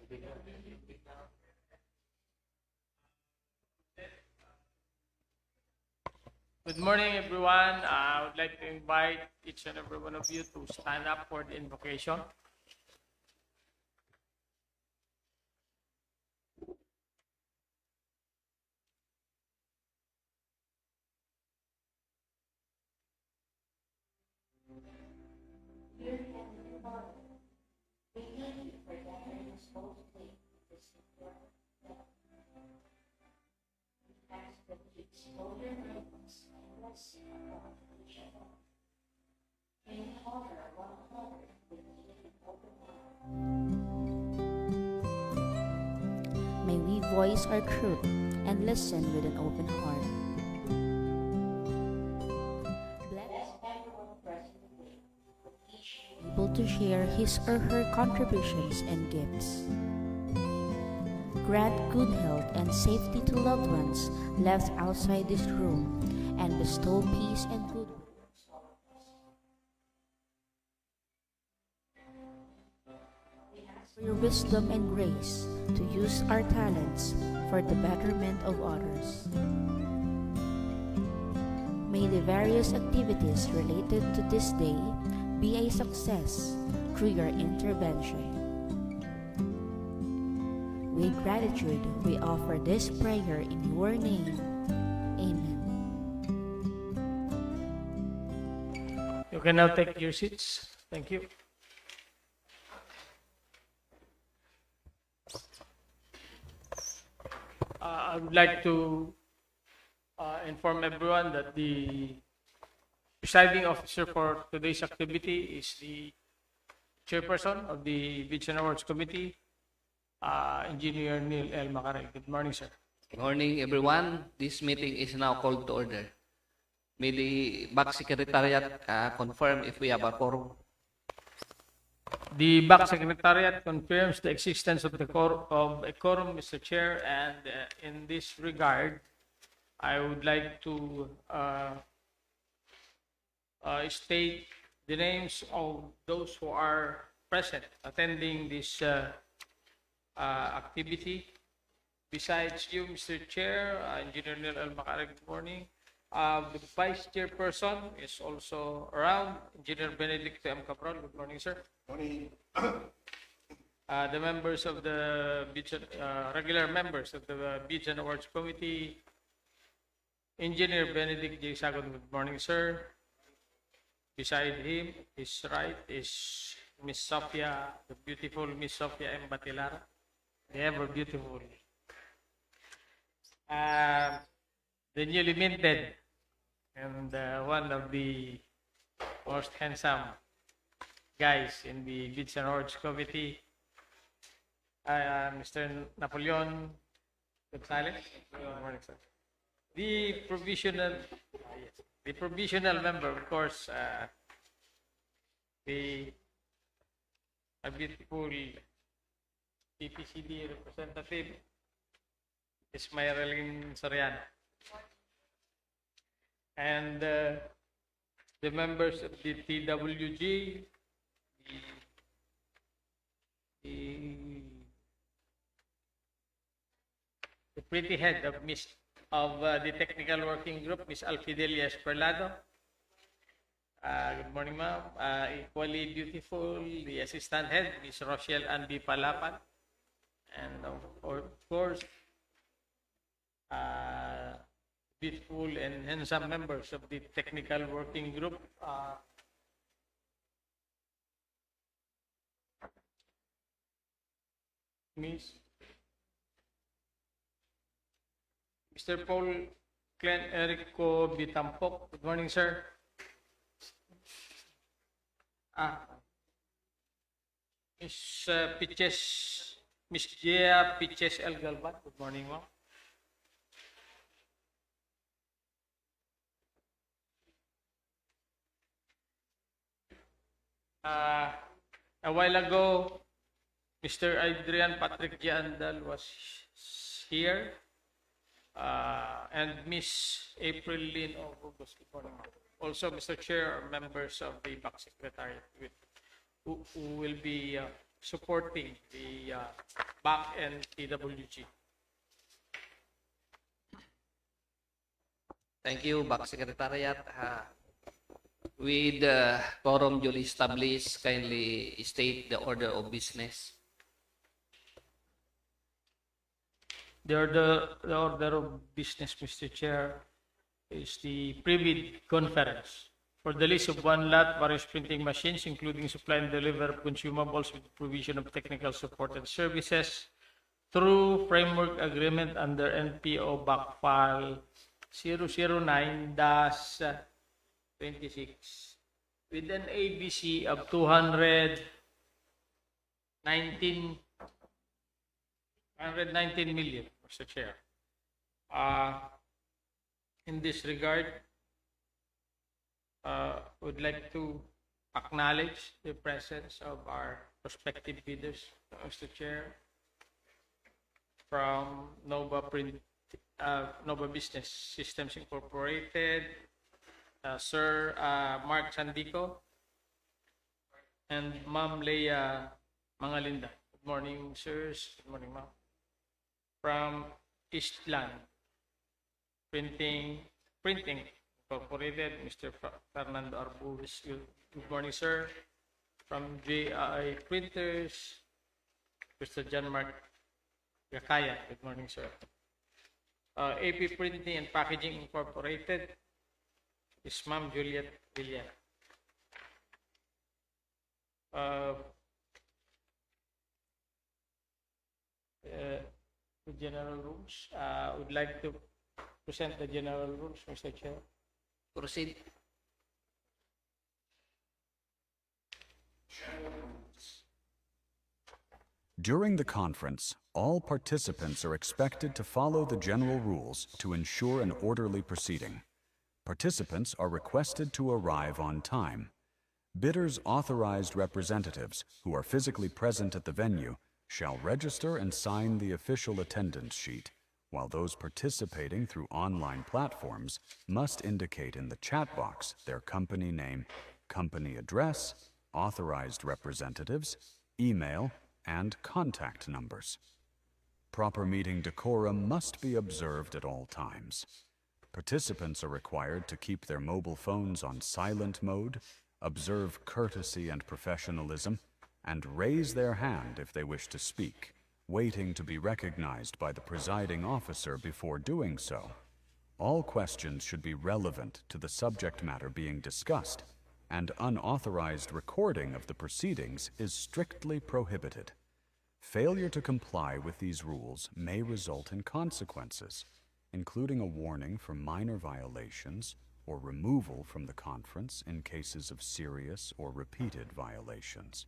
Good morning, everyone. I would like to invite each and every one of you to stand up for the invocation. May we voice our truth and listen with an open heart. Bless everyone present today, able to share his or her contributions and gifts. Grant good health and safety to loved ones left outside this room, and bestow peace and goodwill. For your wisdom and grace to use our talents for the betterment of others. May the various activities related to this day be a success through your intervention. With gratitude, we offer this prayer in your name. Amen. You can now take your seats. Thank you. I would like to inform everyone that the presiding officer for today's activity is the chairperson of the Vision Awards Committee, Engineer Neil L. Macarel. Good morning, sir. Good morning, everyone. This meeting is now called to order. May the back secretariat confirm if we have a quorum. The back secretariat confirms the existence of a quorum, Mr. Chair, and in this regard, I would like to state the names of those who are present attending this activity. Besides you, Mr. Chair, Engineer Neil L. Macarel, good morning. The Vice Chairperson is also around, Engineer Benedicto M. Cabral. Good morning, sir. Morning. The members of the regular members of the Vision Awards Committee, Engineer Benedict J. Sagon. Good morning, sir. Beside him, his right is Miss Sophia, the beautiful Miss Sophia M. Batilara. They have a beautiful. The newly minted and one of the most handsome guys in the Vision Awards Committee, Mr. Napoleon Gonzalez. Good morning, sir. The provisional member, of course, a beautiful PPCD representative, is Mayreline Soriano. And the members of the TWG, the pretty head of the technical working group, Miss Alfidelia Esperlado. Good morning, ma'am. Equally beautiful, the assistant head, Miss Rochelle Andy Palapan. And of course, beautiful and handsome members of the technical working group. Mr. Paul Clen Erico Bitampok. Good morning, sir. Miss Piches, Miss Gia Piches El Galvan. Good morning, ma'am. A while ago, Mr. Adrian Patrick Giandal was here, and Miss April Lynn August. Also, Mr. Chair, members of the back secretariat who will be supporting the BAC and TWG. Thank you, Back Secretariat. With quorum duly established, kindly state the order of business. The order of business, Mr. Chair, is the pre-bid conference for the lease of one lot, various printing machines, including supply and deliver of consumables with provision of technical support and services through framework agreement under NPO BAC file 009-26 with an ABC of 219 million, Mr. Chair. In this regard, would like to acknowledge the presence of our prospective bidders, Mr. Chair, from Nova Business Systems Incorporated, Sir Mark Sandico, and Ma'am Leia Mangalinda. Good morning, sirs. Good morning, ma'am. From Eastland Printing Incorporated, Mr. Fernando Arbues. Good morning, sir. From JI Printers, Mr. John Mark Gakaya. Good morning, sir. AP Printing and Packaging Incorporated is Ma'am Juliet Villar. The general rules. Would like to present the general rules, Mr. Chair. Proceed. During the conference, all participants are expected to follow the general rules to ensure an orderly proceeding. Participants are requested to arrive on time. Bidders' authorized representatives who are physically present at the venue shall register and sign the official attendance sheet, while those participating through online platforms must indicate in the chat box their company name, company address, authorized representatives, email, and contact numbers. Proper meeting decorum must be observed at all times. Participants are required to keep their mobile phones on silent mode, observe courtesy and professionalism, and raise their hand if they wish to speak, waiting to be recognized by the presiding officer before doing so. All questions should be relevant to the subject matter being discussed, and unauthorized recording of the proceedings is strictly prohibited. Failure to comply with these rules may result in consequences, including a warning for minor violations or removal from the conference in cases of serious or repeated violations.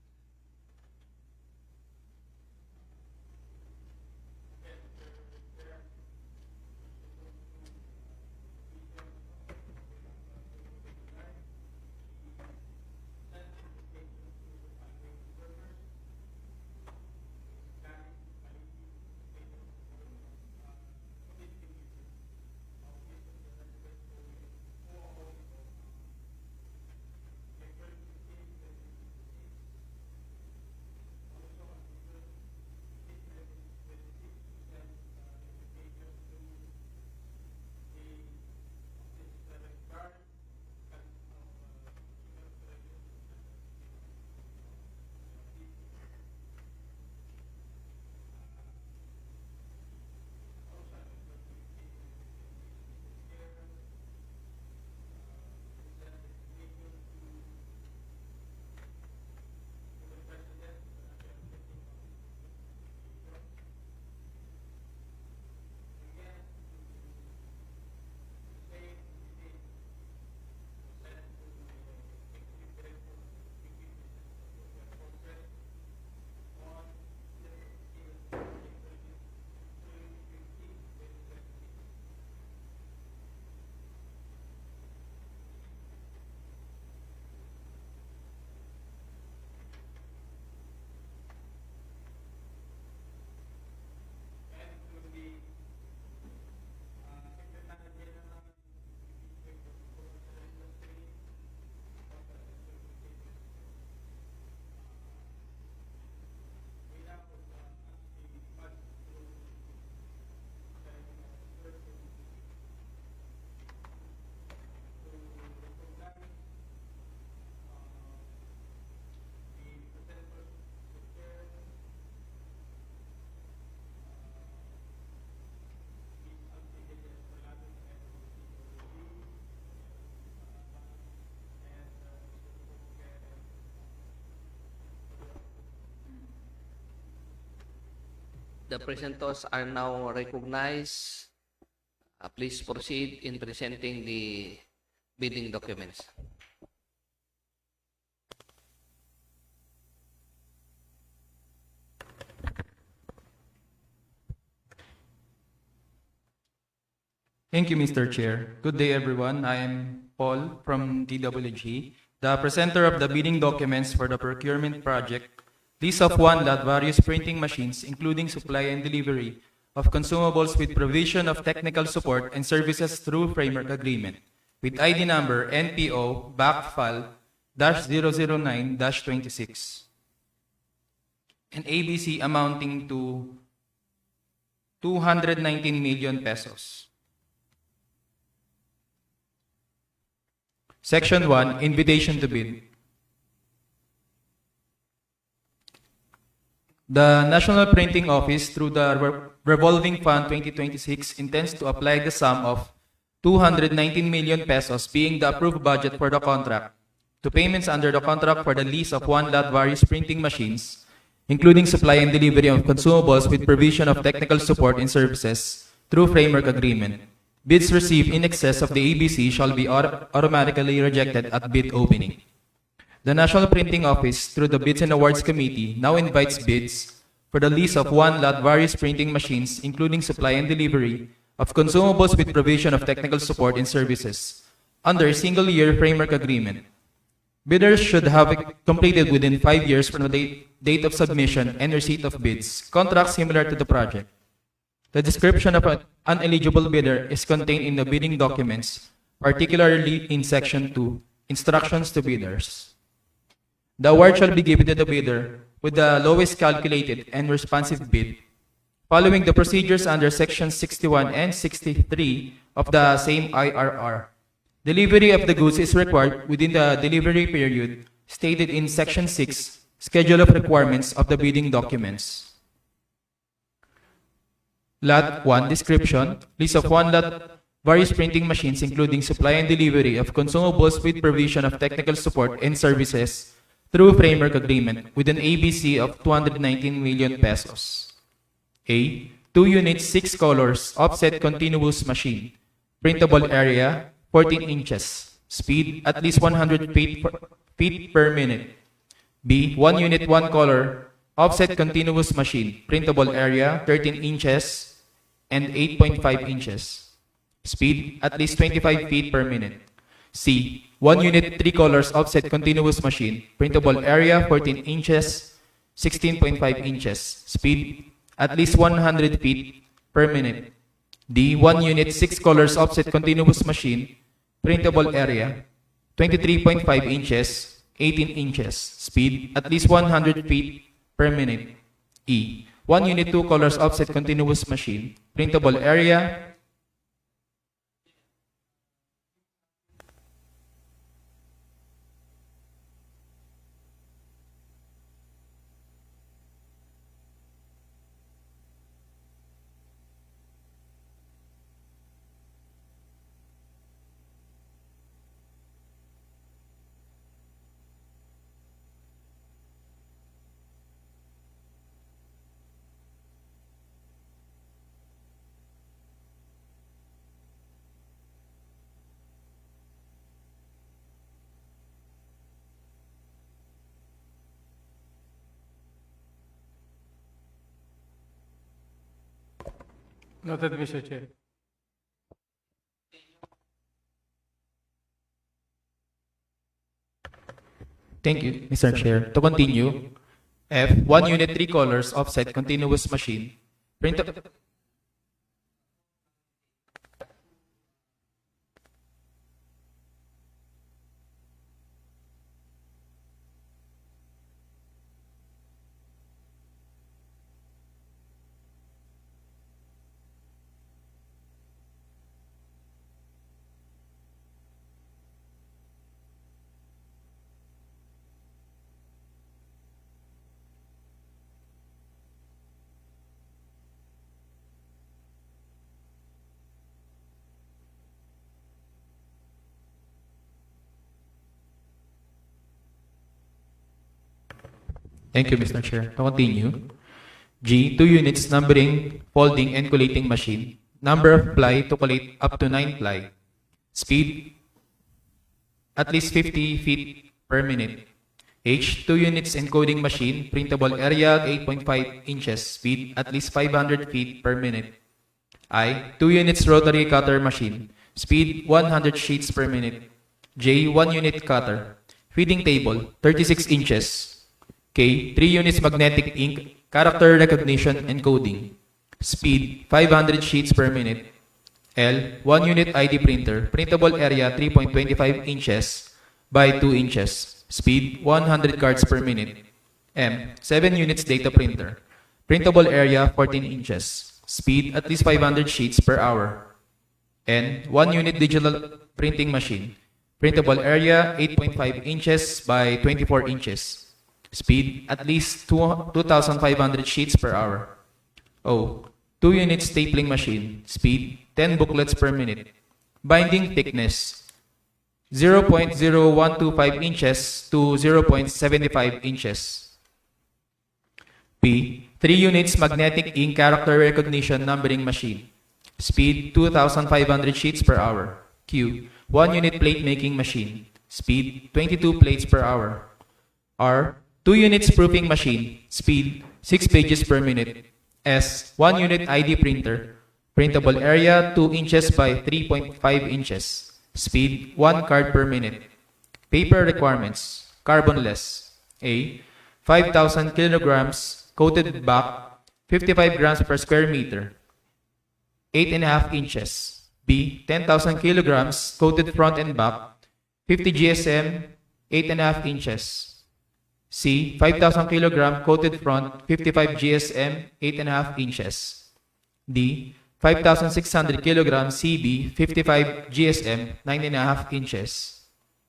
The presenters are now recognized. Please proceed in presenting the bidding documents. Thank you, Mr. Chair. Good day, everyone. I am Paul from DWG, the presenter of the bidding documents for the procurement project, lease of one lot various printing machines, including supply and delivery of consumables with provision of technical support and services through framework agreement, with ID number NPO BACFAL-009-26, and ABC amounting to 219 million pesos. Section 1, Invitation to Bid. The National Printing Office, through the Revolving Fund 2026, intends to apply the sum of 219 million pesos, being the approved budget for the contract, to payments under the contract for the lease of one lot various printing machines, including supply and delivery of consumables with provision of technical support and services through framework agreement. Bids received in excess of the ABC shall be automatically rejected at bid opening. The National Printing Office, through the Bids and Awards Committee, now invites bids for the lease of one lot various printing machines, including supply and delivery of consumables with provision of technical support and services, under a single-year framework agreement. Bidders should have completed within 5 years from the date of submission and receipt of bids contracts similar to the project. The description of an uneligible bidder is contained in the bidding documents, particularly in Section 2, Instructions to Bidders. The award shall be given to the bidder with the lowest calculated and responsive bid, following the procedures under Sections 61 and 63 of the same IRR. Delivery of the goods is required within the delivery period stated in Section 6, Schedule of Requirements of the bidding documents. Lot 1, Description, lease of one lot various printing machines, including supply and delivery of consumables with provision of technical support and services through framework agreement with an ABC of 219 million pesos. A. 2 units, 6 colors, offset continuous machine. Printable area, 14 inches. Speed, at least 100 feet per minute. B. 1 unit, 1 color, offset continuous machine. Printable area, 13 inches and 8.5 inches. Speed, at least 25 feet per minute. C. 1 unit, 3 colors, offset continuous machine. Printable area, 14 inches, 16.5 inches. Speed, at least 100 feet per minute. D. 1 unit, 6 colors, offset continuous machine. Printable area, 23.5 inches, 18 inches. Speed, at least 100 feet per minute. E. 1 unit, 2 colors, offset continuous machine. Printable area, Noted, Mr. Chair. Thank you, Mr. Chair. To continue, F. 1 unit, 3 colors, offset continuous machine. Thank you, Mr. Chair. To continue, G. 2 units numbering, folding, and collating machine. Number of ply to collate up to 9 ply. Speed at least 50 feet per minute. H. 2 units encoding machine, printable area 8.5 inches, speed at least 500 feet per minute. I. 2 units rotary cutter machine, speed 100 sheets per minute. J. 1 unit cutter. Feeding table 36 inches. K. 3 units magnetic ink, character recognition encoding. Speed 500 sheets per minute. L. 1 unit ID printer, printable area 3.25 inches by 2 inches. Speed 100 cards per minute. M. 7 units data printer, printable area 14 inches. Speed at least 500 sheets per hour. N. 1 unit digital printing machine, printable area 8.5 inches by 24 inches. Speed at least 2,500 sheets per hour. O. 2 unit stapling machine, speed 10 booklets per minute. Binding thickness 0.0125 inches to 0.75 inches. P. 3 units magnetic ink character recognition numbering machine. Speed 2,500 sheets per hour. Q. 1 unit plate making machine. Speed 22 plates per hour. R. 2 units proofing machine. Speed 6 pages per minute. S. 1 unit ID printer. Printable area 2 inches by 3.5 inches. Speed 1 card per minute. Paper requirements. Carbonless. A. 5,000 kilograms coated back, 55 grams per square meter, 8.5 inches. B. 10,000 kilograms coated front and back, 50 GSM, 8.5 inches. C. 5,000 kilogram coated front, 55 GSM, 8.5 inches. D. 5,600 kilogram CB, 55 GSM, 9.5 inches.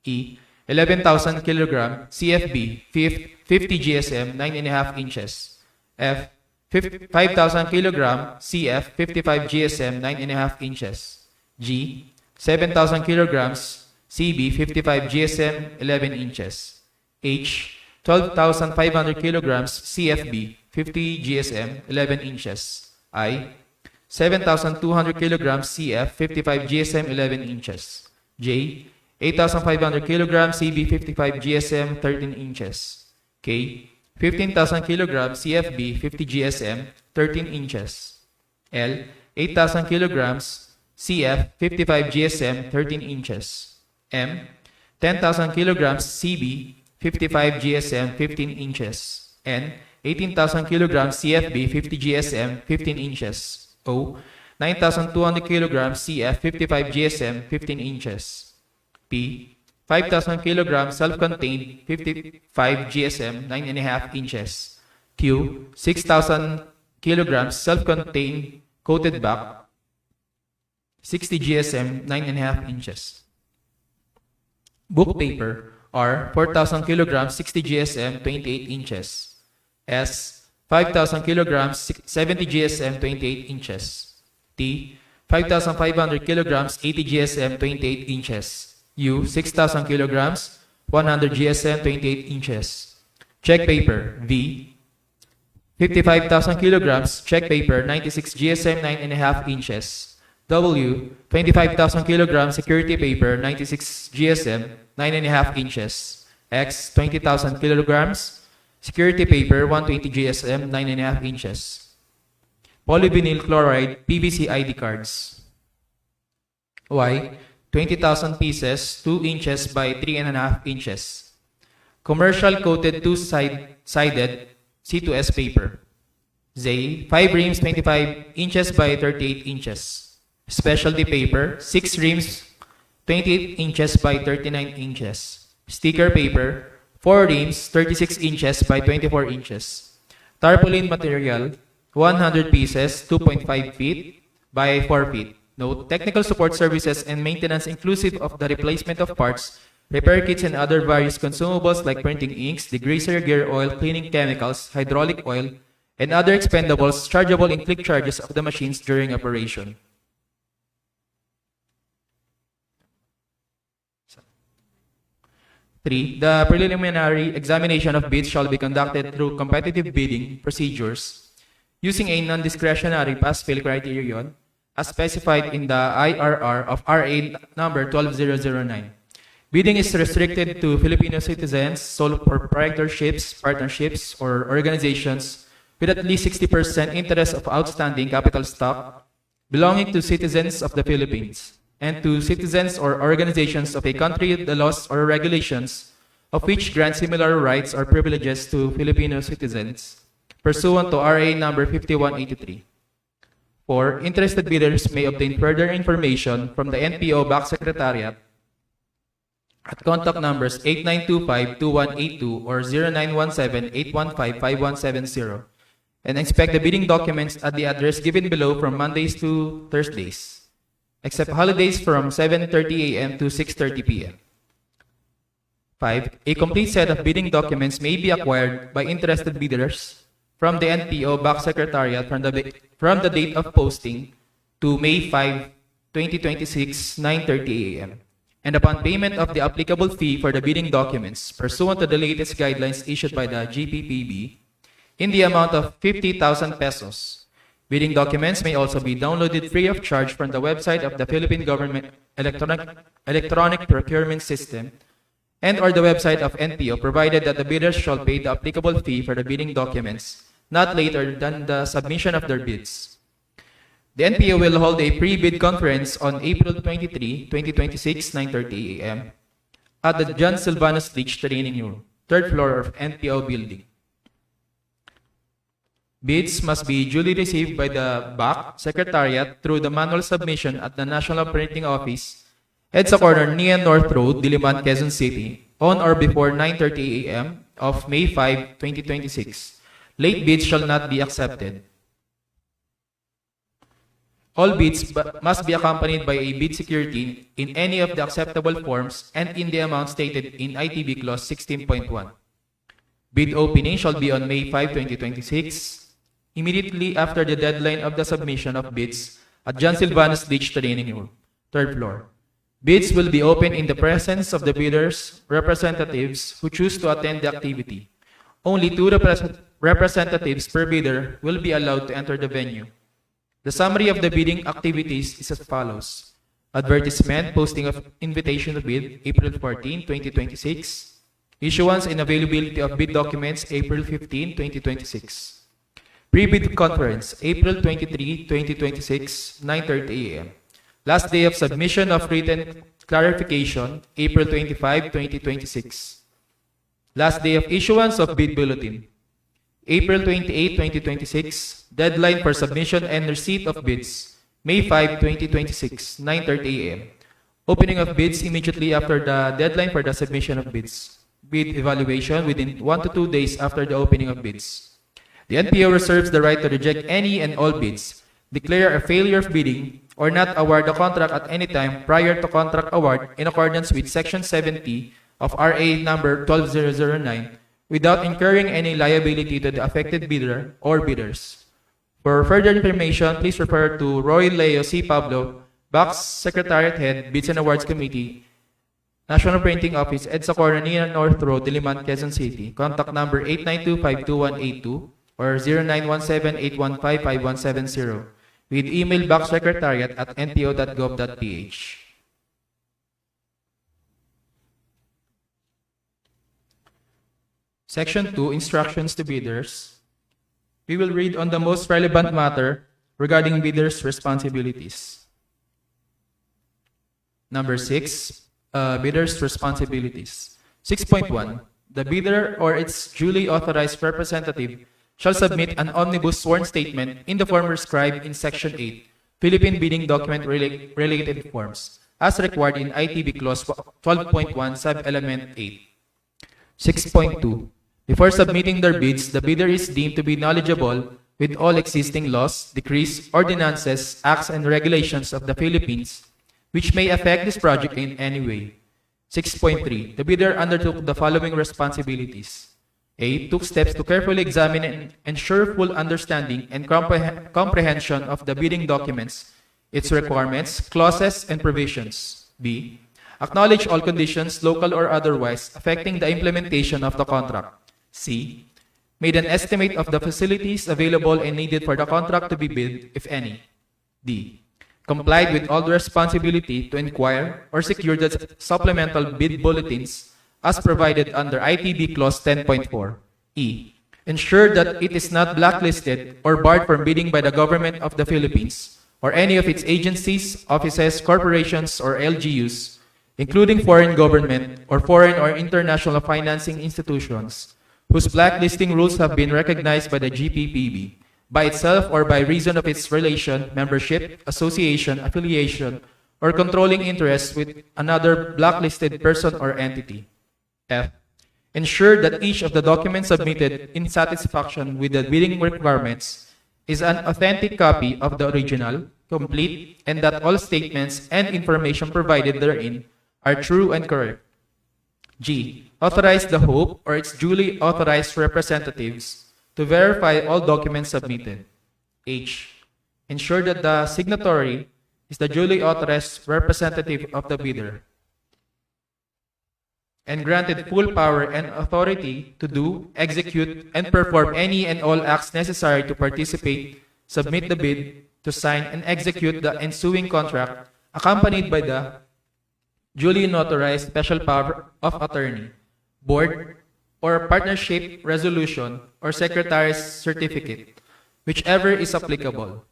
E. 11,000 kilogram CFB, 50 GSM, 9.5 inches. F. 5,000 kilogram CF, 55 GSM, 9.5 inches. G. 7,000 kilograms CB, 55 GSM, 11 inches. H. 12,500 kilograms CFB, 50 GSM, 11 inches. I. 7,200 kilograms CF, 55 GSM, 11 inches. J. 8,500 kilograms CB, 55 GSM, 13 inches. K. 15,000 kilograms CFB, 50 GSM, 13 inches. L. 8,000 kilograms CF, 55 GSM, 13 inches. M. 10,000 kilograms CB, 55 GSM, 15 inches. N. 18,000 kilograms CFB, 50 GSM, 15 inches. O. 9,200 kilograms CF, 55 GSM, 15 inches. P. 5,000 kilograms self-contained, 55 GSM, 9.5 inches. Q. 6,000 kilograms self-contained, coated back, 60 GSM, 9.5 inches. Book paper R. 4,000 kilograms, 60 GSM, 28 inches. S. 5,000 kilograms, 70 GSM, 28 inches. T. 5,500 kilograms, 80 GSM, 28 inches. U. 6,000 kilograms, 100 GSM, 28 inches. Check paper V. 55,000 kilograms, check paper, 96 GSM, 9.5 inches. W. 25,000 kilograms, security paper, 96 GSM, 9.5 inches. X. 20,000 kilograms, security paper, 120 GSM, 9.5 inches. Polyvinyl chloride, PVC ID cards. Y. 20,000 pieces, 2 inches by 3.5 inches. Commercial coated two-sided C2S paper. Z. 5 reams, 25 inches by 38 inches. Specialty paper, 6 reams, 28 inches by 39 inches. Sticker paper, 4 reams, 36 inches by 24 inches. Tarpaulin material, 100 pieces, 2.5 feet by 4 feet. Note, technical support services and maintenance inclusive of the replacement of parts, repair kits, and other various consumables like printing inks, degreaser, gear oil, cleaning chemicals, hydraulic oil, and other expendables chargeable in click charges of the machines during operation. Three, the preliminary examination of bids shall be conducted through competitive bidding procedures using a non-discretionary pass-fail criterion as specified in the IRR of RA number 12009. Bidding is restricted to Filipino citizens, sole proprietorships, partnerships, or organizations with at least 60% interest of outstanding capital stock belonging to citizens of the Philippines and to citizens or organizations of a country the laws or regulations of which grant similar rights or privileges to Filipino citizens pursuant to RA number 5183. 4. Interested bidders may obtain further information from the NPO Back Secretariat at contact numbers 8925-2182 or 0917-815-5170 and inspect the bidding documents at the address given below from Mondays to Thursdays, except holidays from 7:30 a.m. to 6:30 p.m. 5. A complete set of bidding documents may be acquired by interested bidders from the NPO Back Secretariat from the date of posting to May 5, 2026, 9:30 a.m. and upon payment of the applicable fee for the bidding documents pursuant to the latest guidelines issued by the GPPB in the amount of 50,000 pesos. Bidding documents may also be downloaded free of charge from the website of the Philippine Government Electronic Procurement System and or the website of NPO, provided that the bidders shall pay the applicable fee for the bidding documents not later than the submission of their bids. The NPO will hold a pre-bid conference on April 23, 2026, 9:30 a.m. at the John Silvanus Leach Training Room, 3rd floor of NPO building. Bids must be duly received by the BAC Secretariat through the manual submission at the National Printing Office, EDSA Corner, Nia North Road, Diliman, Quezon City, on or before 9:30 a.m. of May 5, 2026. Late bids shall not be accepted. All bids must be accompanied by a bid security in any of the acceptable forms and in the amount stated in ITB Clause 16.1. Bid opening shall be on May 5, 2026, immediately after the deadline of the submission of bids at John Silvanus Leach Training Room, 3rd floor. Bids will be open in the presence of the bidders' representatives who choose to attend the activity. Only 2 representatives per bidder will be allowed to enter the venue. The summary of the bidding activities is as follows. Advertisement, posting of invitation to bid, April 14, 2026. Issuance and availability of bid documents, April 15, 2026. Pre-bid conference, April 23, 2026, 9:30 a.m. Last day of submission of written clarification, April 25, 2026. Last day of issuance of bid bulletin, April 28, 2026. Deadline for submission and receipt of bids, May 5, 2026, 9:30 a.m. Opening of bids immediately after the deadline for the submission of bids. Bid evaluation within 1 to 2 days after the opening of bids. The NPO reserves the right to reject any and all bids, declare a failure of bidding, or not award the contract at any time prior to contract award in accordance with Section 70 of RA number 12009 without incurring any liability to the affected bidder or bidders. For further information, please refer to Roy Leo C. Pablo, BAC's Secretariat Head, Bids and Awards Committee, National Printing Office, EDSA Corner, Nia North Road, Diliman, Quezon City. Contact number 892-52182 or 0917-815-5170 with email bacsecretariat@npo.gov.ph. Section 2, Instructions to Bidders. We will read on the most relevant matter regarding bidders' responsibilities. Number 6, bidders' responsibilities. 6.1. The bidder or its duly authorized representative shall submit an omnibus sworn statement in the form prescribed in Section 8, Philippine Bidding Document Related Forms, as required in ITB Clause 12.1, Sub-Element 8. 6.2. Before submitting their bids, the bidder is deemed to be knowledgeable with all existing laws, decrees, ordinances, acts, and regulations of the Philippines which may affect this project in any way. 6.3. The bidder undertook the following responsibilities. A. Took steps to carefully examine and ensure full understanding and comprehension of the bidding documents, its requirements, clauses, and provisions. B. Acknowledge all conditions, local or otherwise, affecting the implementation of the contract. C. made an estimate of the facilities available and needed for the contract to be bid, if any. D. Complied with all the responsibility to inquire or secure the supplemental bid bulletins as provided under ITB Clause 10.4. E. Ensure that it is not blacklisted or barred from bidding by the government of the Philippines or any of its agencies, offices, corporations, or LGUs, including foreign government or foreign or international financing institutions, whose blacklisting rules have been recognized by the GPPB, by itself or by reason of its relation, membership, association, affiliation, or controlling interest with another blacklisted person or entity. F. Ensure that each of the documents submitted in satisfaction with the bidding requirements is an authentic copy of the original, complete, and that all statements and information provided therein are true and correct. G. Authorize the Hope or its duly authorized representatives to verify all documents submitted. H. Ensure that the signatory is the duly authorized representative of the bidder and granted full power and authority to do, execute, and perform any and all acts necessary to participate, submit the bid, to sign and execute the ensuing contract, accompanied by the duly notarized special power of attorney, board, or partnership resolution or secretary's certificate, whichever is applicable.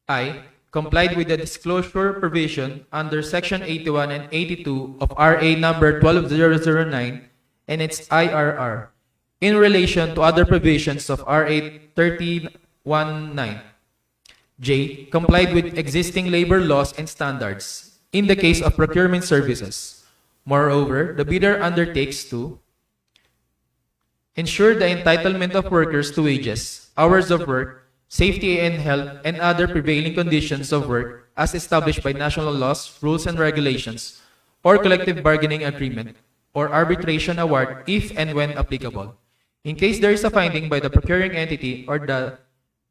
I. Complied with the disclosure provision under Section 81 and 82 of RA number 12009 and its IRR in relation to other provisions of RA 3019. J. Complied with existing labor laws and standards in the case of procurement services. Moreover, the bidder undertakes to ensure the entitlement of workers to wages, hours of work, safety and health, and other prevailing conditions of work as established by national laws, rules and regulations, or collective bargaining agreement, or arbitration award if and when applicable. In case there is a finding by the procuring entity or the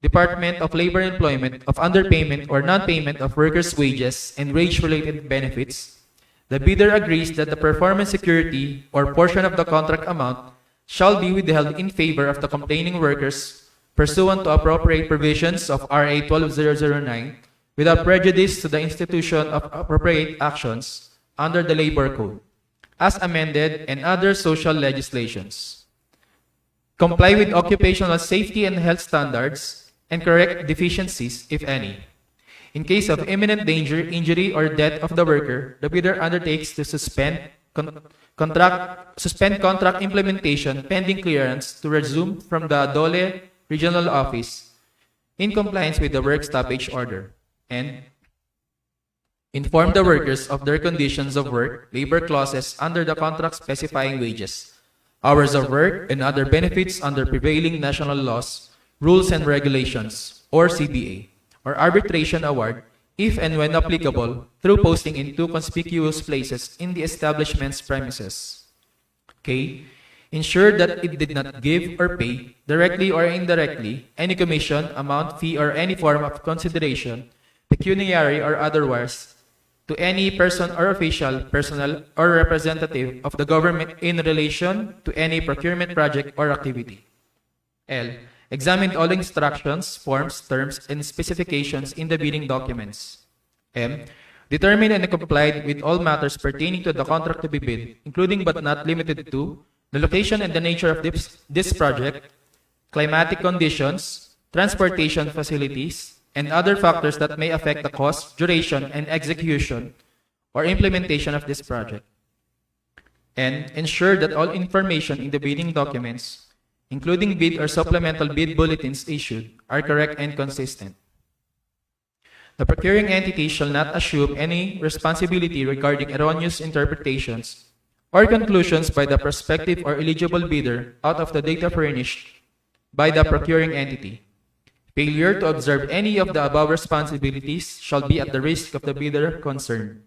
Department of Labor and Employment of underpayment or non-payment of workers' wages and wage-related benefits, the bidder agrees that the performance security or portion of the contract amount shall be withheld in favor of the complaining workers pursuant to appropriate provisions of RA 12009 without prejudice to the institution of appropriate actions under the Labor Code, as amended, and other social legislations. Comply with occupational safety and health standards and correct deficiencies, if any. In case of imminent danger, injury, or death of the worker, the bidder undertakes to suspend contract implementation pending clearance to resume from the Dole Regional Office in compliance with the work stoppage order, and inform the workers of their conditions of work, labor clauses under the contract specifying wages, hours of work, and other benefits under prevailing national laws, rules and regulations, or CBA, or arbitration award, if and when applicable, through posting in two conspicuous places in the establishment's premises. K. Ensure that it did not give or pay, directly or indirectly, any commission, amount, fee, or any form of consideration, pecuniary or otherwise, to any person or official, personnel, or representative of the government in relation to any procurement project or activity. L. Examine all instructions, forms, terms, and specifications in the bidding documents. M. Determine and complied with all matters pertaining to the contract to be bid, including but not limited to the location and the nature of this project, climatic conditions, transportation facilities, and other factors that may affect the cost, duration, and execution or implementation of this project. And ensure that all information in the bidding documents, including bid or supplemental bid bulletins issued, are correct and consistent. The procuring entity shall not assume any responsibility regarding erroneous interpretations or conclusions by the prospective or eligible bidder out of the data furnished by the procuring entity. Failure to observe any of the above responsibilities shall be at the risk of the bidder concerned.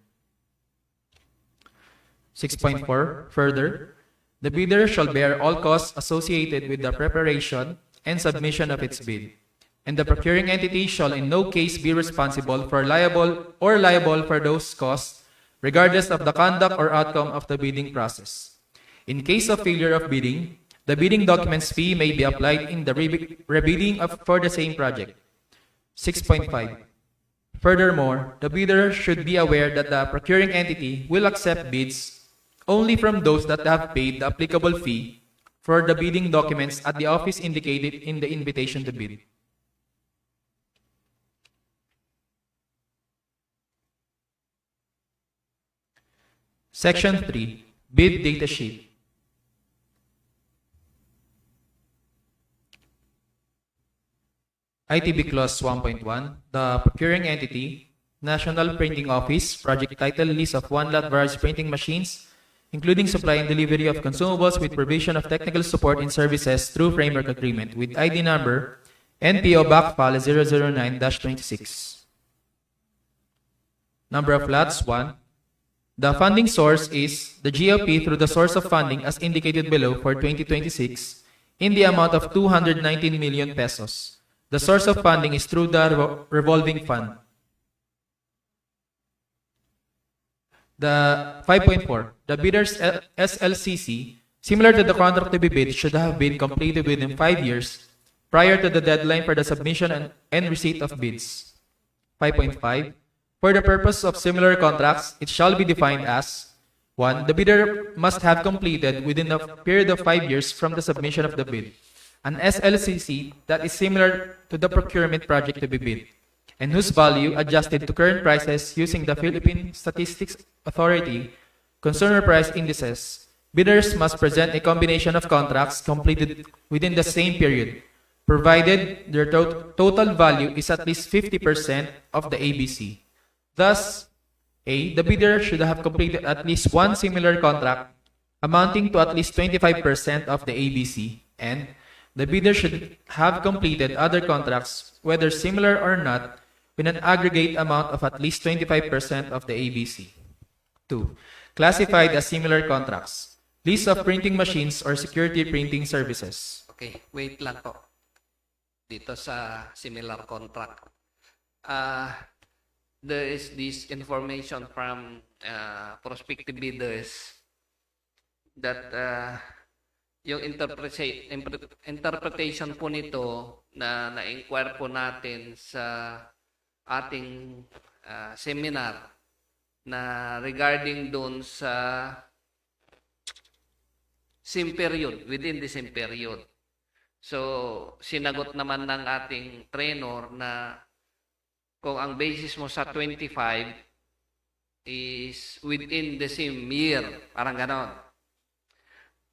6.4. Further, the bidder shall bear all costs associated with the preparation and submission of its bid, and the procuring entity shall in no case be responsible for liable for those costs regardless of the conduct or outcome of the bidding process. In case of failure of bidding, the bidding documents fee may be applied in the rebidding for the same project. 6.5. Furthermore, the bidder should be aware that the procuring entity will accept bids only from those that have paid the applicable fee for the bidding documents at the office indicated in the invitation to bid. Section 3. Bid Data Sheet. ITB Clause 1.1. The procuring entity, National Printing Office, project title list of 1 lot various printing machines, including supply and delivery of consumables with provision of technical support and services through framework agreement with ID number NPO Backfile 009-26. Number of lots 1. The funding source is the GOP through the source of funding as indicated below for 2026 in the amount of 219 million pesos. The source of funding is through the revolving fund. The 5.4, the bidder's SLCC, similar to the contract to be bid, should have been completed within 5 years prior to the deadline for the submission and receipt of bids. 5.5, for the purpose of similar contracts, it shall be defined as 1. The bidder must have completed within a period of 5 years from the submission of the bid an SLCC that is similar to the procurement project to be bid, and whose value adjusted to current prices using the Philippine Statistics Authority consumer price indices. Bidders must present a combination of contracts completed within the same period, provided their total value is at least 50% of the ABC. Thus, A. The bidder should have completed at least one similar contract amounting to at least 25% of the ABC, and the bidder should have completed other contracts, whether similar or not, with an aggregate amount of at least 25% of the ABC. 2. Classified as similar contracts. List of printing machines or security printing services. Okay, wait lang po. Dito sa similar contract. There is this information from prospective bidders that yung interpretation po nito na na-inquire po natin sa ating seminar na regarding doon sa same period, within the same period. So, sinagot naman ng ating trainer na kung ang basis mo sa 25 is within the same year, parang ganon.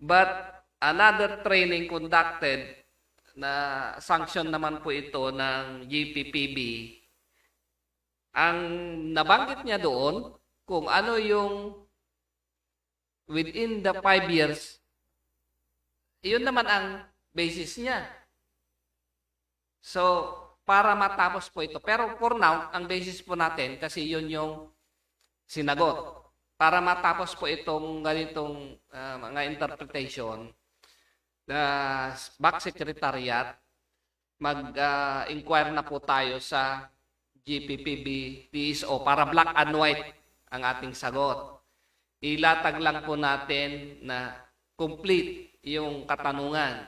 But another training conducted na sanction naman po ito ng GPPB, ang nabanggit niya doon kung ano yung within the 5 years, yun naman ang basis niya. So, para matapos po ito. Pero for now, ang basis po natin, kasi yun yung sinagot. Para matapos po itong ganitong mga interpretation, the back secretariat, mag-inquire na po tayo sa GPPB TSO para black and white ang ating sagot. Ilatag lang po natin na complete yung katanungan.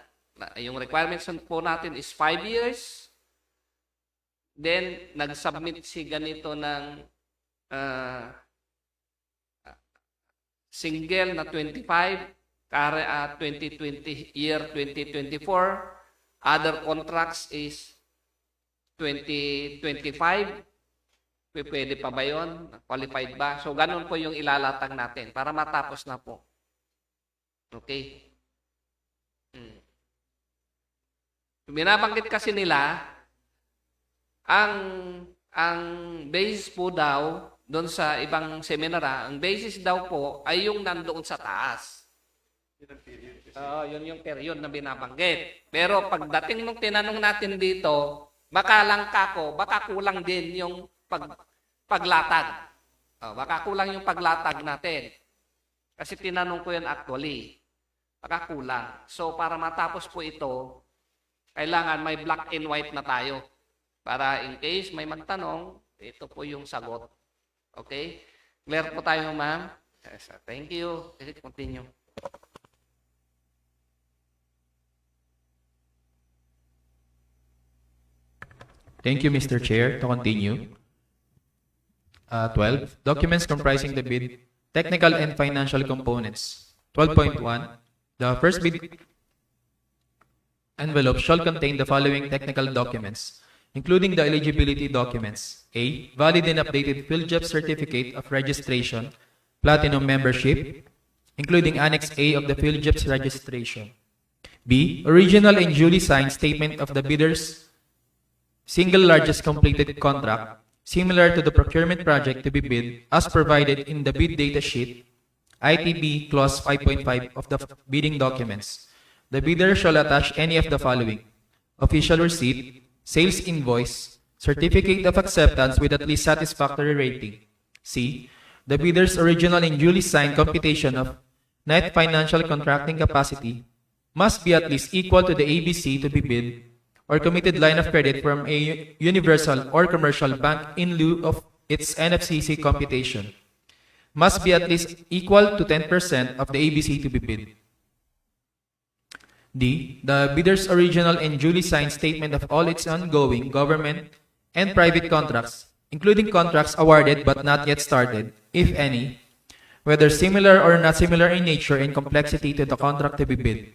Yung requirements po natin is 5 years. Then, nag-submit si ganito ng single na 25, 2020 year 2024. Other contracts is 2025. Pwede pa ba yun? Qualified ba? So, ganun po yung ilalatag natin para matapos na po. Okay? Binabanggit kasi nila, ang basis po daw, doon sa ibang seminar, ang basis daw po ay yung nandoon sa taas. Yun yung period na binabanggit. Pero pagdating nung tinanong natin dito, baka langka ko, baka kulang din yung paglatag. Baka kulang yung paglatag natin. Kasi tinanong ko yan actually. Baka kulang. So para matapos po ito, kailangan may black and white na tayo. Para in case may magtanong, ito po yung sagot. Okay? Clear po tayo, ma'am? Yes, thank you. Continue. Thank you, Mr. Chair. To continue. 12. Documents comprising the bid, technical and financial components. 12.1. The first bid envelope shall contain the following technical documents, including the eligibility documents. A. Valid and updated PhilJEP certificate of registration, platinum membership, including Annex A of the PhilJEP's registration. B. Original and duly signed statement of the bidder's single largest completed contract, similar to the procurement project to be bid as provided in the bid data sheet, ITB Clause 5.5 of the bidding documents. The bidder shall attach any of the following: official receipt, sales invoice, certificate of acceptance with at least satisfactory rating. C. The bidder's original and duly signed computation of net financial contracting capacity must be at least equal to the ABC to be bid or committed line of credit from a universal or commercial bank in lieu of its NFCC computation. Must be at least equal to 10% of the ABC to be bid. D. The bidder's original and duly signed statement of all its ongoing government and private contracts, including contracts awarded but not yet started, if any, whether similar or not similar in nature and complexity to the contract to be bid.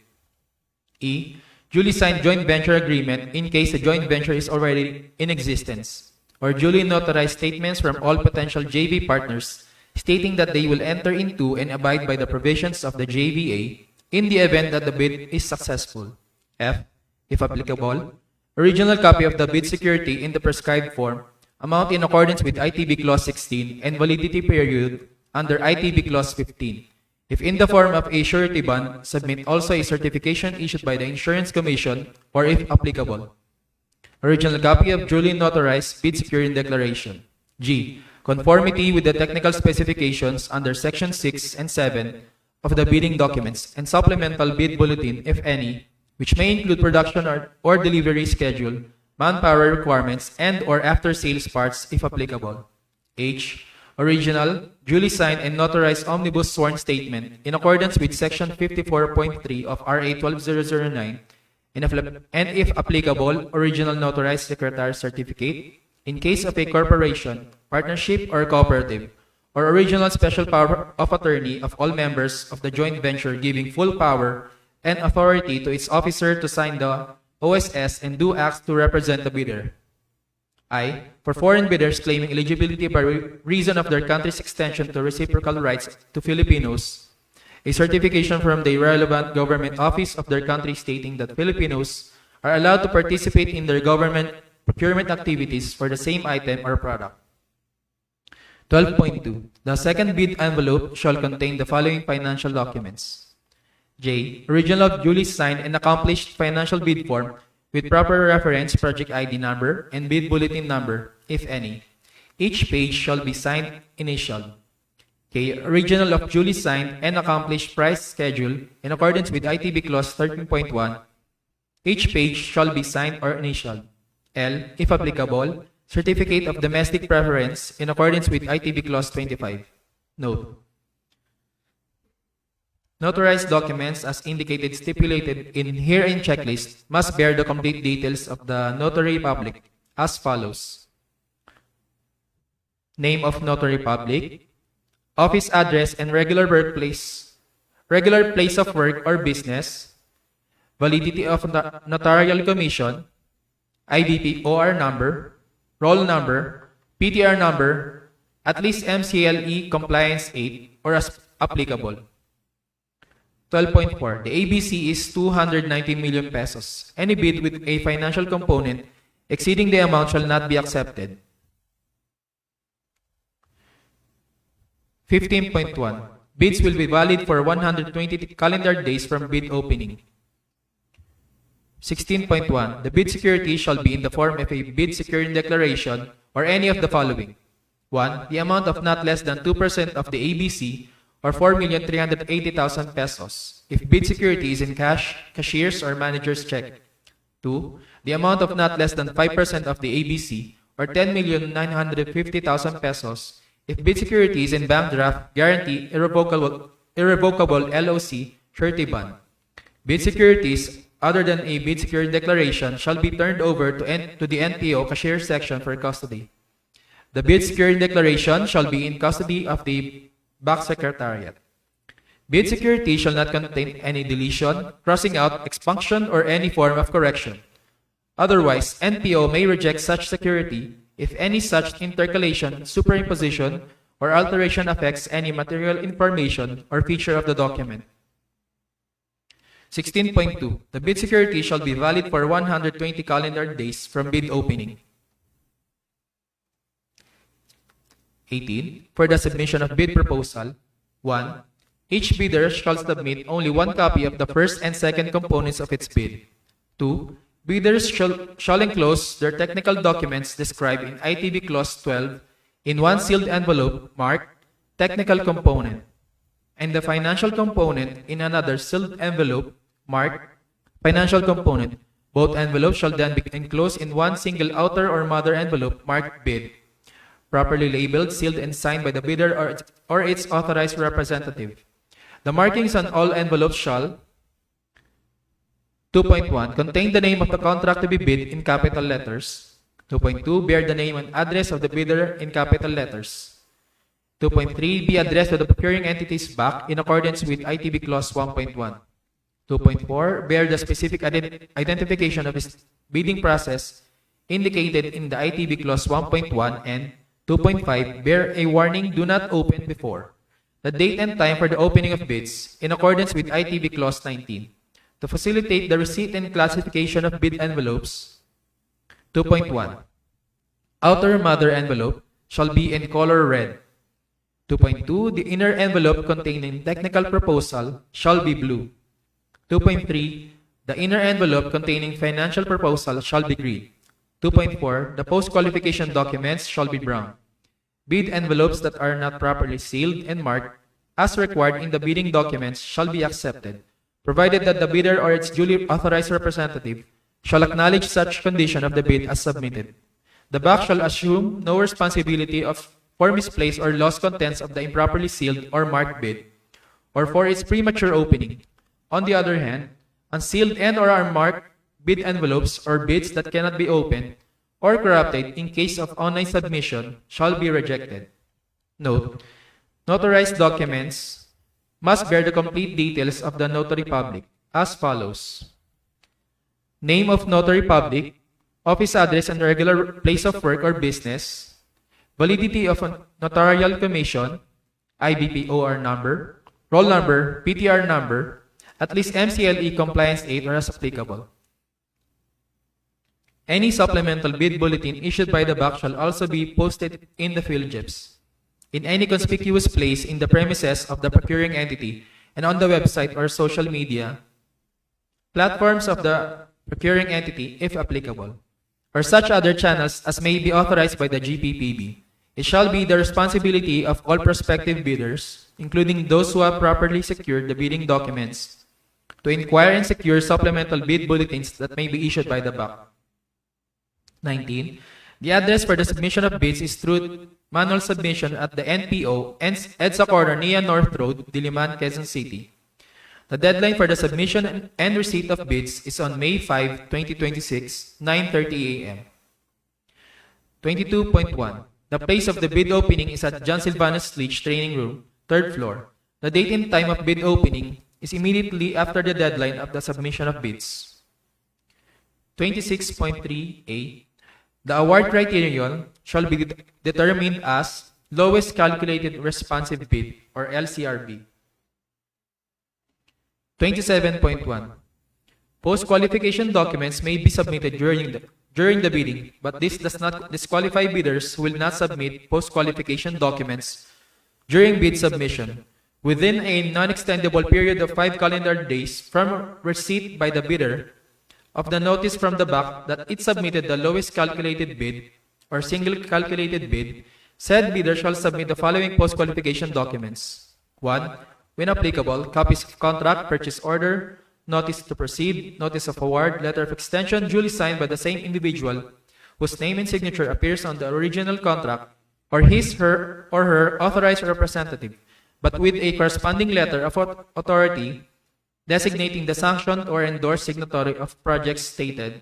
E. Duly signed joint venture agreement in case the joint venture is already in existence, or duly notarized statements from all potential JV partners stating that they will enter into and abide by the provisions of the JVA in the event that the bid is successful. F. If applicable, original copy of the bid security in the prescribed form, amount in accordance with ITB Clause 16 and validity period under ITB Clause 15. If in the form of a surety bond, submit also a certification issued by the Insurance Commission or if applicable. Original copy of duly notarized bid security declaration. G. Conformity with the technical specifications under Section 6 and 7 of the bidding documents and supplemental bid bulletin, if any, which may include production or delivery schedule, manpower requirements, and or after-sales parts, if applicable. H. Original, duly signed and notarized omnibus sworn statement in accordance with Section 54.3 of RA 12009, and if applicable, original notarized secretary's certificate in case of a corporation, partnership, or cooperative, or original special power of attorney of all members of the joint venture giving full power and authority to its officer to sign the OSS and do acts to represent the bidder. I. For foreign bidders claiming eligibility by reason of their country's extension to reciprocal rights to Filipinos, a certification from the relevant government office of their country stating that Filipinos are allowed to participate in their government procurement activities for the same item or product. 12.2. The second bid envelope shall contain the following financial documents. J. Original of duly signed and accomplished financial bid form with proper reference project ID number and bid bulletin number, if any. Each page shall be signed initialed. K. Original of duly signed and accomplished price schedule in accordance with ITB Clause 13.1. Each page shall be signed or initialed. L. If applicable, certificate of domestic preference in accordance with ITB Clause 25. Note: notarized documents as indicated stipulated in herein checklist must bear the complete details of the notary public as follows: name of notary public, office address and regular place of work or business, validity of notarial commission, IBP OR number, roll number, PTR number, at least MCLE compliance 8 or as applicable. 12.4. The ABC is 290 million pesos. Any bid with a financial component exceeding the amount shall not be accepted. 15.1. Bids will be valid for 120 calendar days from bid opening. 16.1. The bid security shall be in the form of a bid security declaration or any of the following. 1. The amount of not less than 2% of the ABC or 4,380,000 pesos if bid security is in cash, cashier's or manager's check. 2. The amount of not less than 5% of the ABC or 10,950,000 pesos if bid security is in bank draft, guarantee, irrevocable LOC, surety bond. Bid securities other than a bid security declaration shall be turned over to the NPO cashier section for custody. The bid security declaration shall be in custody of the BAC Secretariat. Bid security shall not contain any deletion, crossing out, expunction, or any form of correction. Otherwise, NPO may reject such security if any such intercalation, superimposition, or alteration affects any material information or feature of the document. 16.2. The bid security shall be valid for 120 calendar days from bid opening. 18. For the submission of bid proposal, 1. Each bidder shall submit only one copy of the first and second components of its bid. 2. Bidders shall enclose their technical documents described in ITB Clause 12 in one sealed envelope marked Technical Component, and the financial component in another sealed envelope marked Financial Component. Both envelopes shall then be enclosed in one single outer or mother envelope marked Bid, properly labeled, sealed, and signed by the bidder or its authorized representative. The markings on all envelopes shall 2.1. Contain the name of the contract to be bid in capital letters. 2.2. Bear the name and address of the bidder in capital letters. 2.3. Be addressed to the procuring entity's BAC in accordance with ITB Clause 1.1. 2.4. Bear the specific identification of his bidding process indicated in the ITB Clause 1.1 and 2.5. Bear a warning, do not open before the date and time for the opening of bids in accordance with ITB Clause 19. To facilitate the receipt and classification of bid envelopes. 2.1. Outer mother envelope shall be in color red. 2.2. The inner envelope containing technical proposal shall be blue. 2.3. The inner envelope containing financial proposal shall be green. 2.4. The post-qualification documents shall be brown. Bid envelopes that are not properly sealed and marked as required in the bidding documents shall be accepted, provided that the bidder or its duly authorized representative shall acknowledge such condition of the bid as submitted. The BAC shall assume no responsibility for misplaced or lost contents of the improperly sealed or marked bid, or for its premature opening. On the other hand, unsealed and/or unmarked bid envelopes or bids that cannot be opened or corrupted in case of online submission shall be rejected. Note: notarized documents must bear the complete details of the notary public as follows: name of notary public, office address and regular place of work or business, validity of a notarial commission, IBP OR number, roll number, PTR number, at least MCLE compliance 8 or as applicable. Any supplemental bid bulletin issued by the BAC shall also be posted in the PhilJeps, in any conspicuous place in the premises of the procuring entity and on the website or social media platforms of the procuring entity if applicable, or such other channels as may be authorized by the GPPB. It shall be the responsibility of all prospective bidders, including those who have properly secured the bidding documents, to inquire and secure supplemental bid bulletins that may be issued by the BAC. 19. The address for the submission of bids is through manual submission at the NPO, EDSA Corner, NIA North Road, Diliman, Quezon City. The deadline for the submission and receipt of bids is on May 5, 2026, 9:30 a.m. 22.1. The place of the bid opening is at John Silvanus Leach Training Room, 3rd floor. The date and time of bid opening is immediately after the deadline of the submission of bids. 26.3a. The award criterion shall be determined as lowest calculated responsive bid or LCRB. 27.1. Post-qualification documents may be submitted during the bidding, but this does not disqualify bidders who will not submit post-qualification documents during bid submission within a non-extendable period of 5 calendar days from receipt by the bidder of the notice from the BAC that it submitted the lowest calculated bid or single calculated bid. Said bidder shall submit the following post-qualification documents. 1. When applicable, copies of contract, purchase order, notice to proceed, notice of award, letter of extension duly signed by the same individual whose name and signature appears on the original contract, or his, her, or her authorized representative, but with a corresponding letter of authority designating the sanctioned or endorsed signatory of projects stated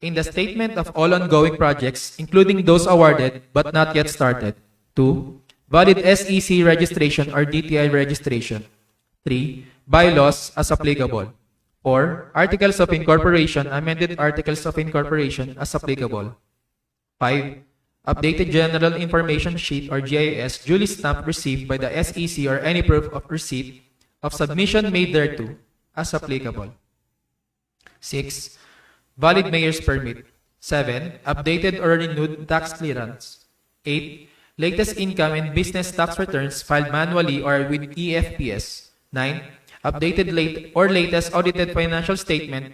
in the statement of all ongoing projects, including those awarded but not yet started. 2. Valid SEC registration or DTI registration. 3. Bylaws as applicable. 4. Articles of incorporation, amended articles of incorporation as applicable. 5. Updated General Information Sheet or GIS duly stamped received by the SEC or any proof of receipt of submission made thereto as applicable. 6. Valid mayor's permit. 7. Updated or renewed tax clearance. 8. Latest income and business tax returns filed manually or with EFPS. 9. Updated late or latest audited financial statement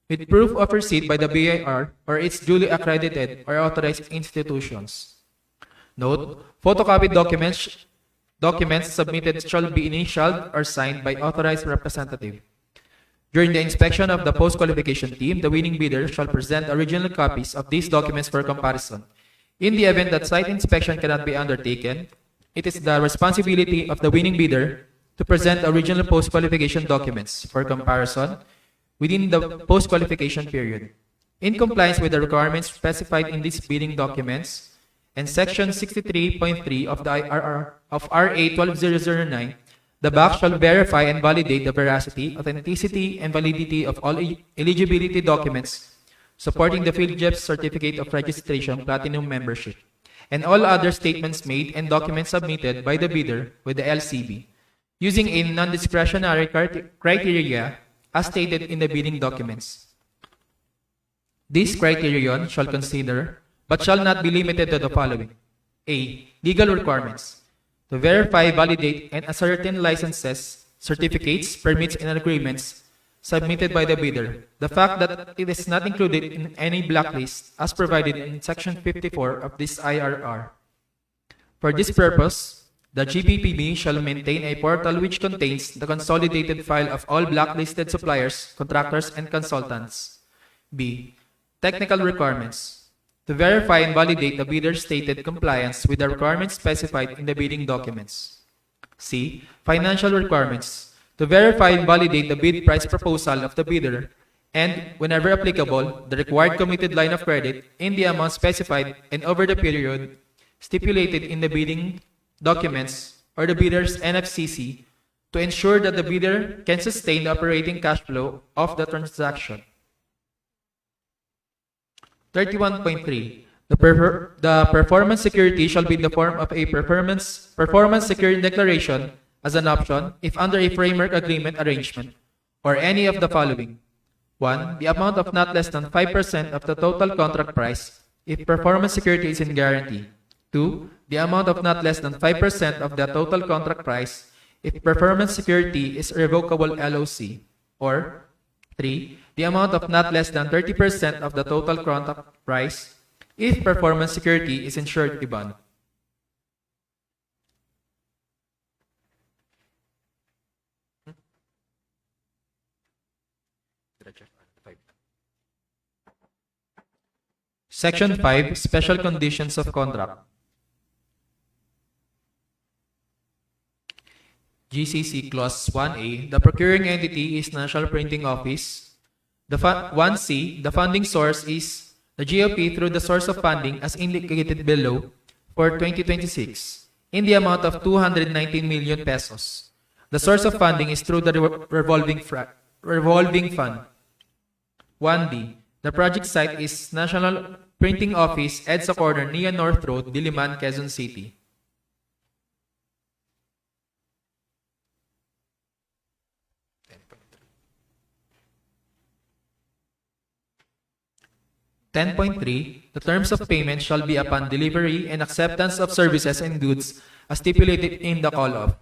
with proof of receipt by the BIR or its duly accredited or authorized institutions. Note: photocopied documents submitted shall be initialed or signed by authorized representative. During the inspection of the post-qualification team, the winning bidder shall present original copies of these documents for comparison. In the event that site inspection cannot be undertaken, it is the responsibility of the winning bidder to present original post-qualification documents for comparison within the post-qualification period. In compliance with the requirements specified in these bidding documents and Section 63.3 of the RA 12009, the BAC shall verify and validate the veracity, authenticity, and validity of all eligibility documents supporting the PhilJEP's Certificate of Registration Platinum membership, and all other statements made and documents submitted by the bidder with the LCB, using a non-discretionary criteria as stated in the bidding documents. This criterion shall consider, but shall not be limited to the following. A. Legal requirements. To verify, validate, and ascertain licenses, certificates, permits, and agreements submitted by the bidder. The fact that it is not included in any blacklist as provided in Section 54 of this IRR. For this purpose, the GPPB shall maintain a portal which contains the consolidated file of all blacklisted suppliers, contractors, and consultants. B. Technical requirements. To verify and validate the bidder's stated compliance with the requirements specified in the bidding documents. C. Financial requirements. To verify and validate the bid price proposal of the bidder and, whenever applicable, the required committed line of credit in the amount specified and over the period stipulated in the bidding documents or the bidder's NFCC to ensure that the bidder can sustain the operating cash flow of the transaction. 31.3. The performance security shall be in the form of a performance security declaration as an option if under a framework agreement arrangement or any of the following. 1. The amount of not less than 5% of the total contract price if performance security is in guarantee. 2. The amount of not less than 5% of the total contract price if performance security is revocable LOC. Or 3. The amount of not less than 30% of the total contract price if performance security is insured bond. Section 5, Special Conditions of Contract. GCC Clause 1A, the procuring entity is National Printing Office. 1C, the funding source is the GOP through the source of funding as indicated below for 2026 in the amount of 219 million pesos. The source of funding is through the revolving fund. 1D, the project site is National Printing Office, EDSA Corner, Nia North Road, Diliman, Quezon City. (10.3) The terms of payment shall be upon delivery and acceptance of services and goods as stipulated in the call-off.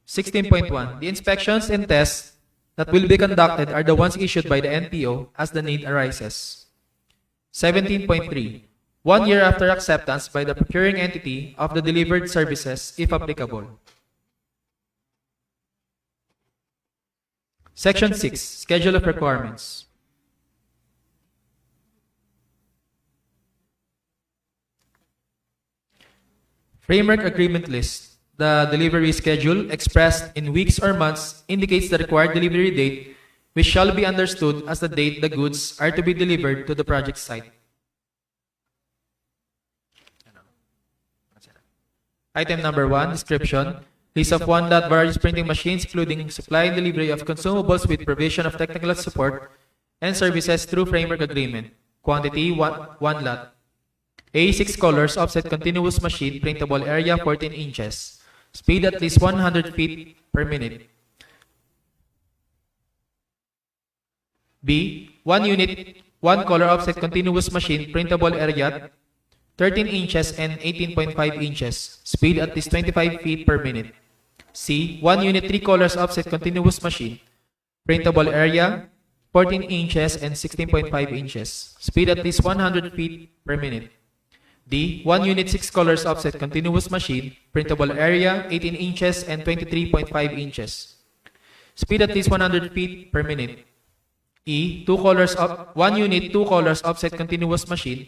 16.1 The inspections and tests that will be conducted are the ones issued by the NPO as the need arises. 17.3 1 year after acceptance by the procuring entity of the delivered services, if applicable. Section 6 Schedule of Requirements. Framework Agreement List. the delivery schedule expressed in weeks or months indicates the required delivery date, which shall be understood as the date the goods are to be delivered to the project site. Item number 1, description. Lease of one lot various printing machines, including supply and delivery of consumables with provision of technical support and services through framework agreement. Quantity, one lot. A, 6 colors, offset continuous machine, printable area, 14 inches. Speed at least 100 feet per minute. B, 1 unit, 1 color offset continuous machine, printable area, 13 inches and 18.5 inches. Speed at least 25 feet per minute. C, 1 unit 3 colors offset continuous machine. Printable area, 14 inches and 16.5 inches. Speed at least 100 feet per minute. D, 1 unit 6 colors offset continuous machine. Printable area, 18 inches and 23.5 inches. Speed at least 100 feet per minute. E, 1 unit 2 colors offset continuous machine.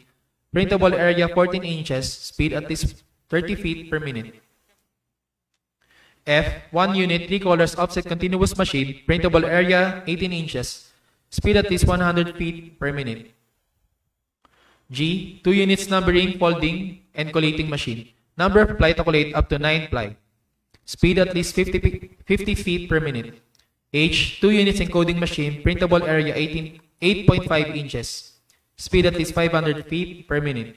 Printable area 14 inches, speed at least 30 feet per minute. F, 1 unit 3 colors offset continuous machine, printable area 18 inches, speed at least 100 feet per minute. G, 2 units numbering, folding, and collating machine. Number of ply to collate up to 9 ply. Speed at least 50 feet per minute. H, 2 units encoding machine, printable area 8.5 inches. Speed at least 500 feet per minute.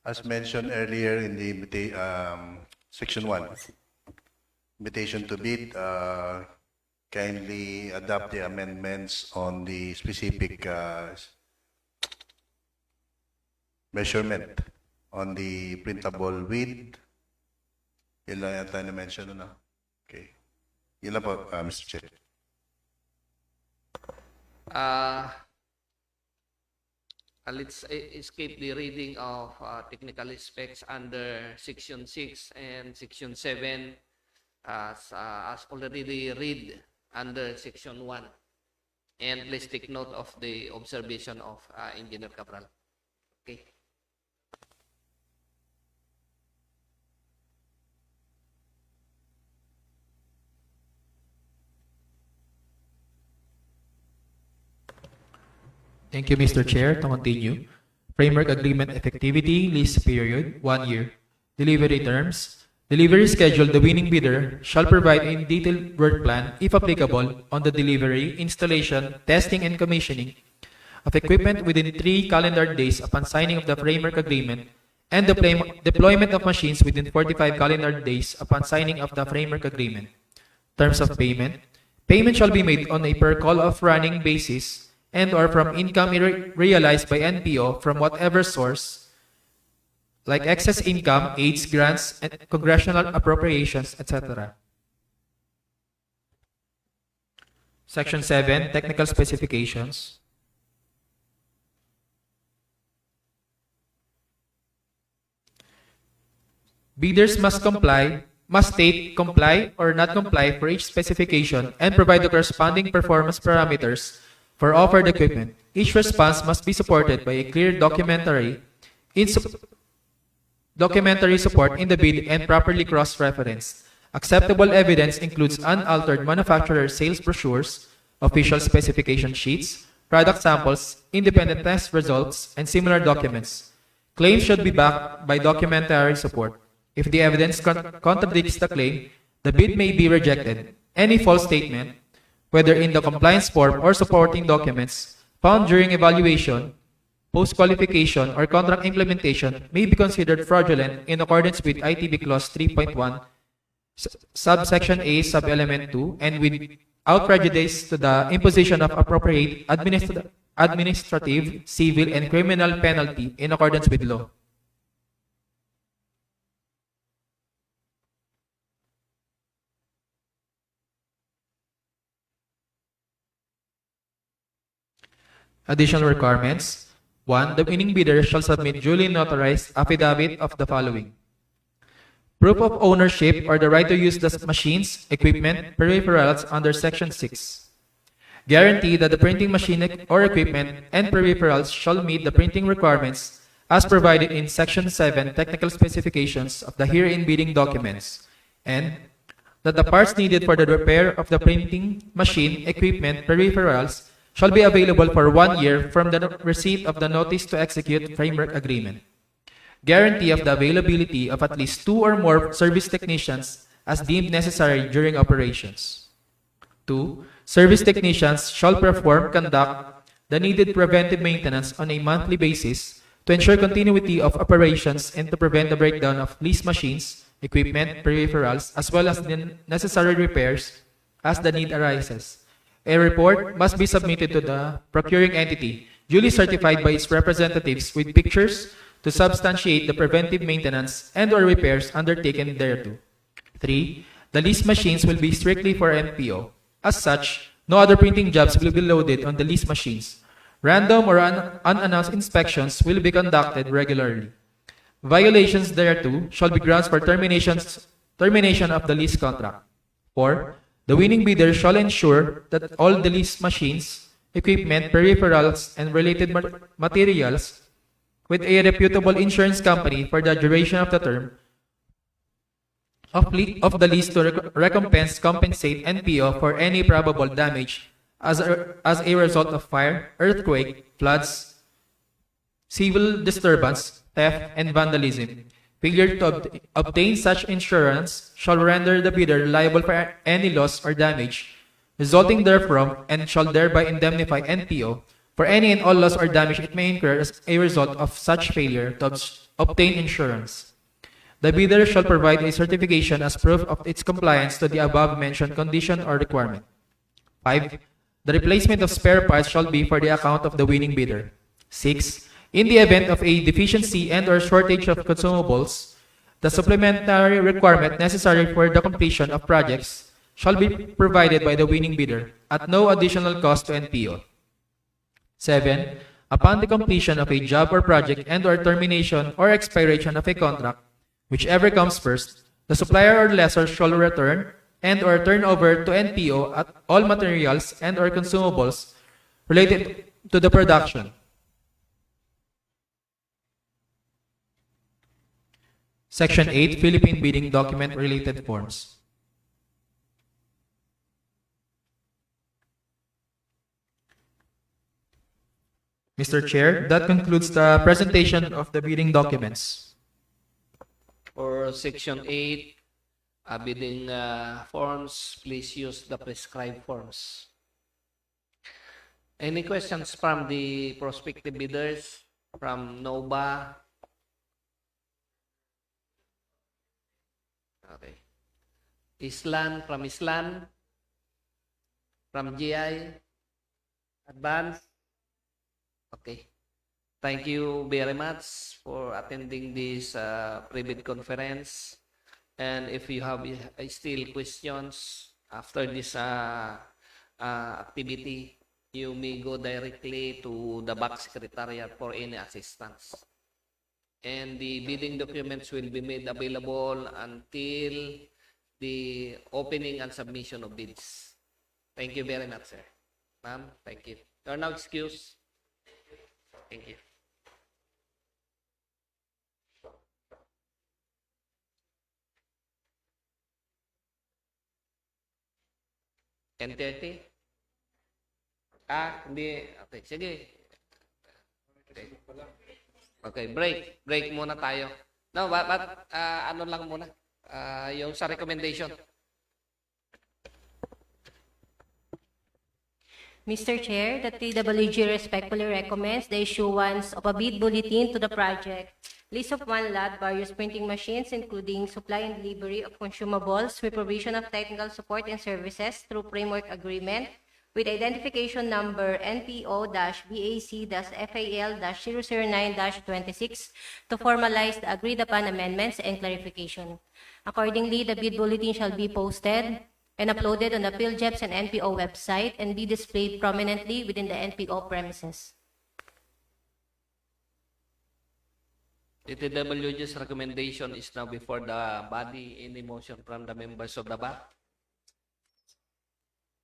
As mentioned earlier in the section 1, invitation to bid, kindly adopt the amendments on the specific measurement on the printable width. Yun lang yata na-mention na. Okay. Yun lang po, Mr. Chair. Let's escape the reading of technical specs under Section 6 and Section 7 as already read under Section 1. And please take note of the observation of Engineer Cabral. Okay. Thank you, Mr. Chair. To continue, framework agreement effectivity, lease period, 1 year. Delivery terms, delivery schedule, the winning bidder shall provide a detailed work plan, if applicable, on the delivery, installation, testing, and commissioning of equipment within 3 calendar days upon signing of the framework agreement, and the deployment of machines within 45 calendar days upon signing of the framework agreement. Terms of payment, payment shall be made on a per call of running basis and or from income realized by NPO from whatever source, like excess income, aids, grants, and congressional appropriations, etc. Section 7, Technical Specifications. Bidders must state comply or not comply for each specification and provide the corresponding performance parameters for offered equipment. Each response must be supported by a clear documentary support in the bid and properly cross-referenced. Acceptable evidence includes unaltered manufacturer sales brochures, official specification sheets, product samples, independent test results, and similar documents. Claims should be backed by documentary support. If the evidence contradicts the claim, the bid may be rejected. Any false statement, whether in the compliance form or supporting documents, found during evaluation, post-qualification, or contract implementation may be considered fraudulent in accordance with ITB Clause 3.1, subsection A, sub-element 2, and without prejudice to the imposition of appropriate administrative, civil, and criminal penalty in accordance with law. Additional requirements. 1. The winning bidder shall submit duly notarized affidavit of the following: proof of ownership or the right to use the machines, equipment, peripherals under Section 6. Guarantee that the printing machine or equipment and peripherals shall meet the printing requirements as provided in Section 7 Technical Specifications of the herein bidding documents, and that the parts needed for the repair of the printing machine, equipment, peripherals shall be available for 1 year from the receipt of the notice to execute framework agreement. Guarantee of the availability of at least 2 or more service technicians as deemed necessary during operations. 2. Service technicians shall conduct the needed preventive maintenance on a monthly basis to ensure continuity of operations and to prevent the breakdown of leased machines, equipment, peripherals, as well as the necessary repairs as the need arises. A report must be submitted to the procuring entity, duly certified by its representatives with pictures to substantiate the preventive maintenance and/or repairs undertaken thereto. 3. The leased machines will be strictly for NPO. As such, no other printing jobs will be loaded on the leased machines. Random or unannounced inspections will be conducted regularly. Violations thereto shall be grounds for termination of the lease contract. 4. The winning bidder shall ensure that all the leased machines, equipment, peripherals, and related materials with a reputable insurance company for the duration of the term of the lease to compensate NPO for any probable damage as a result of fire, earthquake, floods, civil disturbance, theft, and vandalism. Failure to obtain such insurance shall render the bidder liable for any loss or damage resulting therefrom and shall thereby indemnify NPO for any and all loss or damage it may incur as a result of such failure to obtain insurance. The bidder shall provide a certification as proof of its compliance to the above-mentioned condition or requirement. 5. The replacement of spare parts shall be for the account of the winning bidder. 6. In the event of a deficiency and/or shortage of consumables, the supplementary requirement necessary for the completion of projects shall be provided by the winning bidder at no additional cost to NPO. 7. Upon the completion of a job or project and/or termination or expiration of a contract, whichever comes first, the supplier or lessor shall return and/or turn over to NPO at all materials and/or consumables related to the production. Section 8, Philippine Bidding Document Related Forms. Mr. Chair, that concludes the presentation of the bidding documents. For Section 8, bidding forms, please use the prescribed forms. Any questions from the prospective bidders? From NOVA? Okay. Islan, from Islan? From GI? Advance? Okay. Thank you very much for attending this pre-bid conference. And if you have still questions after this activity, you may go directly to the back secretariat for any assistance. And the bidding documents will be made available until the opening and submission of bids. Thank you very much, sir. Ma'am, thank you. You are now excused. Thank you. N30? Hindi. Okay, sige. Okay, break. Break muna tayo. No, ano lang muna. Yung sa recommendation. Mr. Chair, the TWG respectfully recommends the issuance of a bid bulletin to the project. List of one lot, various printing machines, including supply and delivery of consumables with provision of technical support and services through framework agreement with identification number NPO-BAC-FAL-009-26 to formalize the agreed-upon amendments and clarification. Accordingly, the bid bulletin shall be posted and uploaded on the PhilJEPS and NPO website and be displayed prominently within the NPO premises. The TWG's recommendation is now before the body. Any motion from the members of the BAC?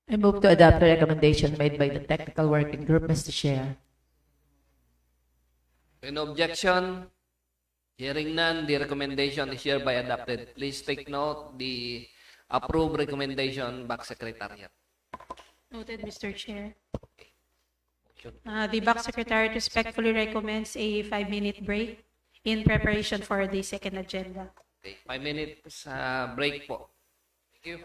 I move to adopt the recommendation made by the Technical Working Group, Mr. Chair. In objection, hearing none, the recommendation is hereby adopted. Please take note the approved recommendation back secretariat. Noted, Mr. Chair. The Back Secretariat respectfully recommends a 5-minute break in preparation for the second agenda. Okay, 5 minutes break po. Thank you.